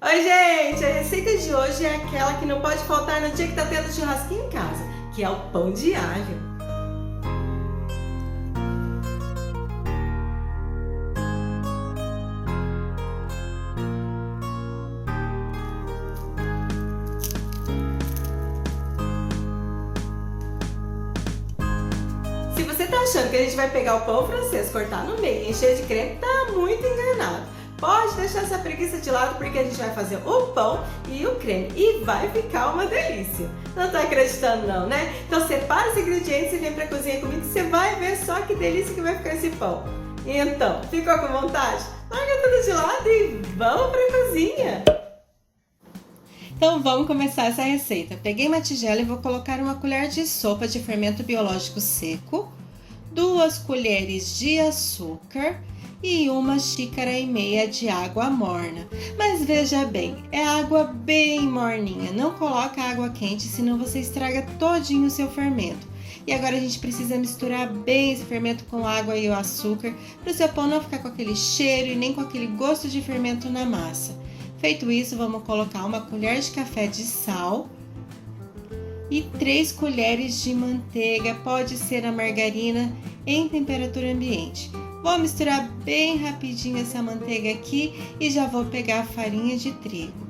Oi, gente! A receita de hoje é aquela que não pode faltar no dia que tá tendo churrasquinho em casa, que é o pão de alho. Se você tá achando que a gente vai pegar o pão francês, cortar no meio e encher de creme, tá muito enganado. Pode deixar essa preguiça de lado porque a gente vai fazer o pão e o creme e vai ficar uma delícia. Não tá acreditando não, né? Então separa os ingredientes e vem pra cozinha comigo que você vai ver só que delícia que vai ficar esse pão. Então, ficou com vontade? Larga tudo de lado e vamos pra cozinha! Então vamos começar essa receita. Peguei uma tigela e vou colocar uma colher de sopa de fermento biológico seco, 2 colheres de açúcar e 1,5 xícaras de água morna. Mas veja bem, é água bem morninha, não coloca água quente, senão você estraga todinho o seu fermento. E agora a gente precisa misturar bem esse fermento com a água e o açúcar, para o seu pão não ficar com aquele cheiro e nem com aquele gosto de fermento na massa. Feito isso, vamos colocar 1 colher de café de sal e 3 colheres de manteiga, pode ser a margarina em temperatura ambiente. Vou misturar bem rapidinho essa manteiga aqui e já vou pegar a farinha de trigo.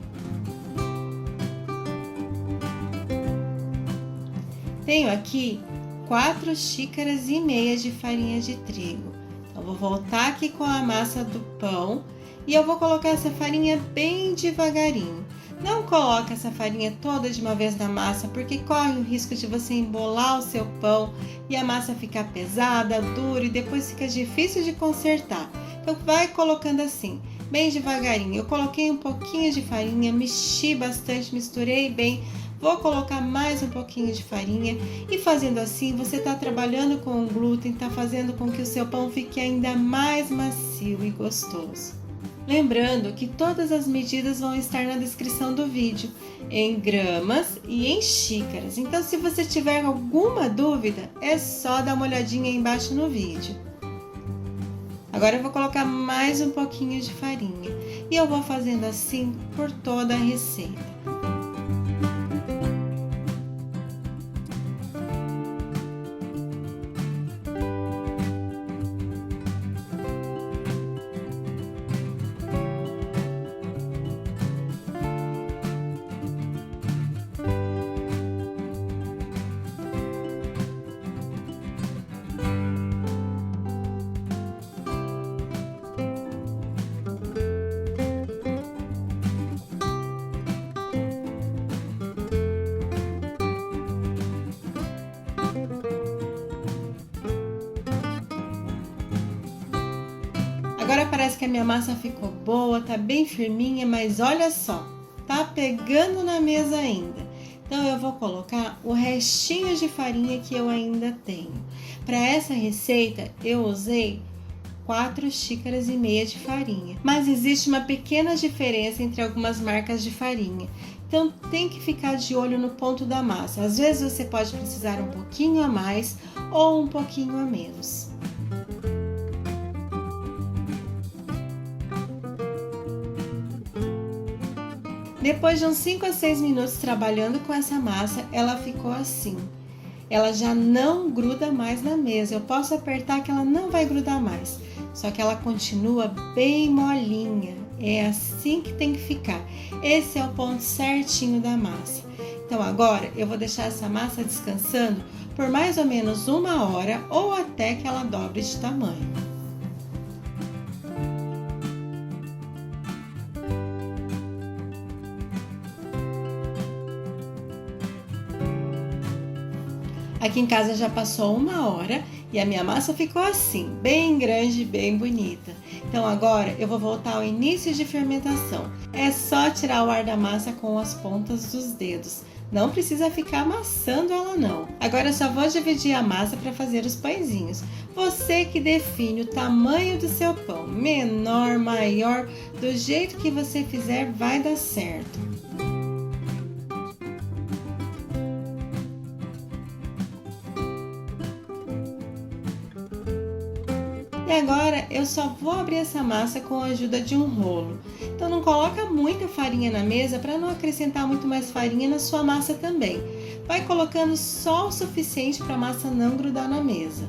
Tenho aqui 4,5 xícaras de farinha de trigo. Então vou voltar aqui com a massa do pão. E eu vou colocar essa farinha bem devagarinho. Não coloque essa farinha toda de uma vez na massa, porque corre o risco de você embolar o seu pão e a massa ficar pesada, dura e depois fica difícil de consertar. Então vai colocando assim, bem devagarinho. Eu coloquei um pouquinho de farinha, mexi bastante, misturei bem. Vou colocar mais um pouquinho de farinha e fazendo assim você está trabalhando com o glúten, está fazendo com que o seu pão fique ainda mais macio e gostoso. Lembrando que todas as medidas vão estar na descrição do vídeo, em gramas e em xícaras. Então, se você tiver alguma dúvida, é só dar uma olhadinha aí embaixo no vídeo. Agora eu vou colocar mais um pouquinho de farinha e eu vou fazendo assim por toda a receita. Agora parece que a minha massa ficou boa, tá bem firminha, mas olha só, tá pegando na mesa ainda. Então eu vou colocar o restinho de farinha que eu ainda tenho. Para essa receita eu usei 4,5 xícaras de farinha, mas existe uma pequena diferença entre algumas marcas de farinha. Então tem que ficar de olho no ponto da massa. Às vezes você pode precisar um pouquinho a mais ou um pouquinho a menos. Depois de uns 5 a 6 minutos trabalhando com essa massa, ela ficou assim. Ela já não gruda mais na mesa. Eu posso apertar que ela não vai grudar mais. Só que ela continua bem molinha. É assim que tem que ficar. Esse é o ponto certinho da massa. Então agora eu vou deixar essa massa descansando por mais ou menos 1 hora ou até que ela dobre de tamanho. Aqui em casa já passou 1 hora e a minha massa ficou assim, bem grande e bem bonita. Então agora eu vou voltar ao início de fermentação. É só tirar o ar da massa com as pontas dos dedos. Não precisa ficar amassando ela não. Agora eu só vou dividir a massa para fazer os pãezinhos. Você que define o tamanho do seu pão, menor, maior, do jeito que você fizer vai dar certo. E agora eu só vou abrir essa massa com a ajuda de um rolo. Então Então não coloca muita farinha na mesa para não acrescentar muito mais farinha na sua massa também. Vai colocando só o suficiente para a massa não grudar na mesa.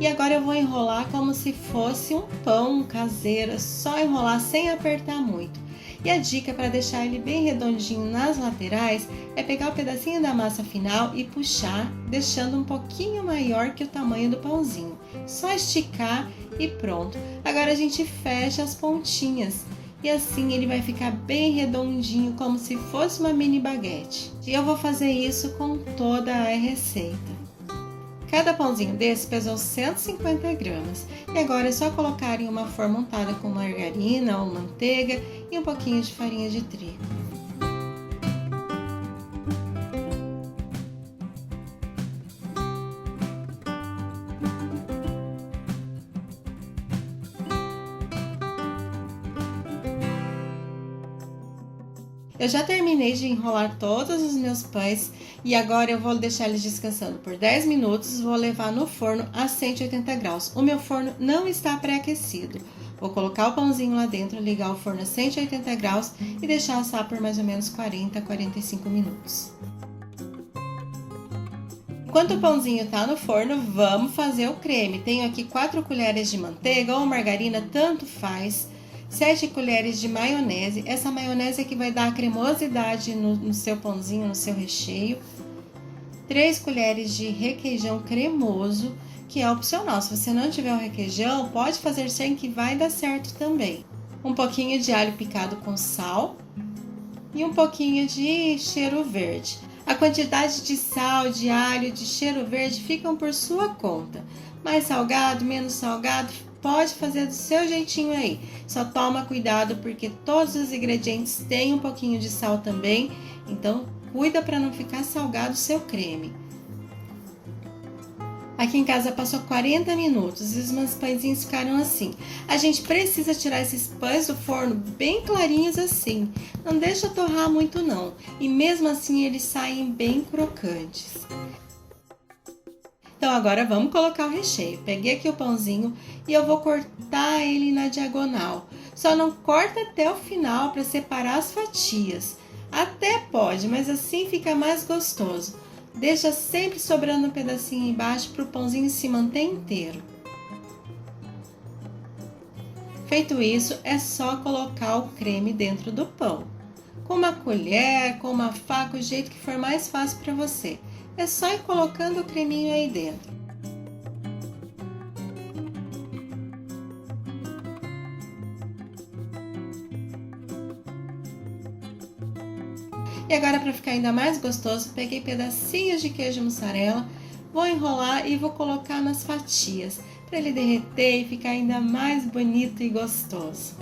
E agora eu vou enrolar como se fosse um pão caseiro, só enrolar sem apertar muito. E a dica para deixar ele bem redondinho nas laterais é pegar o pedacinho da massa final e puxar, deixando um pouquinho maior que o tamanho do pãozinho. Só esticar e pronto. Agora a gente fecha as pontinhas e assim ele vai ficar bem redondinho, como se fosse uma mini baguete. E eu vou fazer isso com toda a receita. Cada pãozinho desse pesou 150 gramas e agora é só colocar em uma forma untada com margarina ou manteiga e um pouquinho de farinha de trigo. Eu já terminei de enrolar todos os meus pães e agora eu vou deixar eles descansando por 10 minutos, vou levar no forno a 180 graus. O meu forno não está pré-aquecido. Vou colocar o pãozinho lá dentro, ligar o forno a 180 graus e deixar assar por mais ou menos 40 a 45 minutos. Enquanto o pãozinho está no forno, vamos fazer o creme. Tenho aqui 4 colheres de manteiga ou margarina, tanto faz. 7 colheres de maionese, essa maionese é que vai dar a cremosidade no seu pãozinho, no seu recheio. 3 colheres de requeijão cremoso, que é opcional, se você não tiver o requeijão, pode fazer sem que vai dar certo também. Um pouquinho de alho picado com sal e um pouquinho de cheiro verde. A quantidade de sal, de alho, de cheiro verde ficam por sua conta. Mais salgado, menos salgado, pode fazer do seu jeitinho aí. Só toma cuidado porque todos os ingredientes têm um pouquinho de sal também, então cuida para não ficar salgado o seu creme. Aqui em casa passou 40 minutos e os meus pãezinhos ficaram assim. A gente precisa tirar esses pães do forno bem clarinhos assim. Não deixa torrar muito não. E mesmo assim eles saem bem crocantes. Então agora vamos colocar o recheio. Peguei aqui o pãozinho e eu vou cortar ele na diagonal. Só não corta até o final para separar as fatias. Até pode, mas assim fica mais gostoso. Deixa sempre sobrando um pedacinho embaixo para o pãozinho se manter inteiro. Feito isso, é só colocar o creme dentro do pão. Com uma colher, com uma faca, o jeito que for mais fácil para você. É só ir colocando o creminho aí dentro. E agora, para ficar ainda mais gostoso, peguei pedacinhos de queijo mussarela, vou enrolar e vou colocar nas fatias, para ele derreter e ficar ainda mais bonito e gostoso.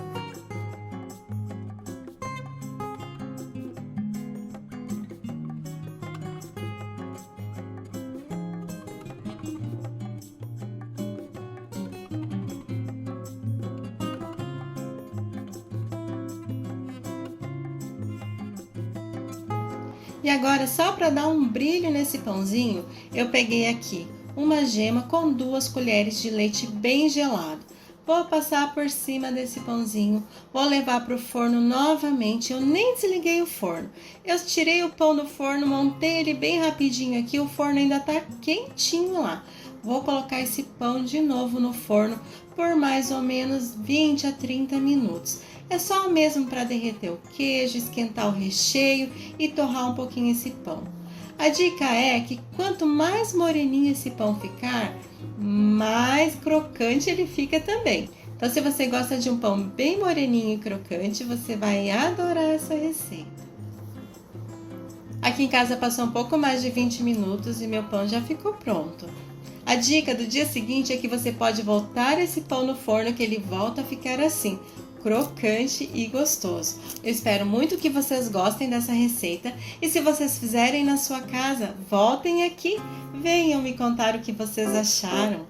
E agora, só para dar um brilho nesse pãozinho, eu peguei aqui uma gema com 2 colheres de leite bem gelado. Vou passar por cima desse pãozinho, vou levar para o forno novamente. Eu nem desliguei o forno. Eu tirei o pão do forno, montei ele bem rapidinho aqui, o forno ainda está quentinho lá. Vou colocar esse pão de novo no forno por mais ou menos 20 a 30 minutos. É só mesmo para derreter o queijo, esquentar o recheio e torrar um pouquinho esse pão. A dica é que quanto mais moreninho esse pão ficar, mais crocante ele fica também. Então, se você gosta de um pão bem moreninho e crocante, você vai adorar essa receita. Aqui em casa passou um pouco mais de 20 minutos e meu pão já ficou pronto. A dica do dia seguinte é que você pode voltar esse pão no forno, que ele volta a ficar assim, crocante e gostoso. Eu espero muito que vocês gostem dessa receita e se vocês fizerem na sua casa, voltem aqui, venham me contar o que vocês acharam.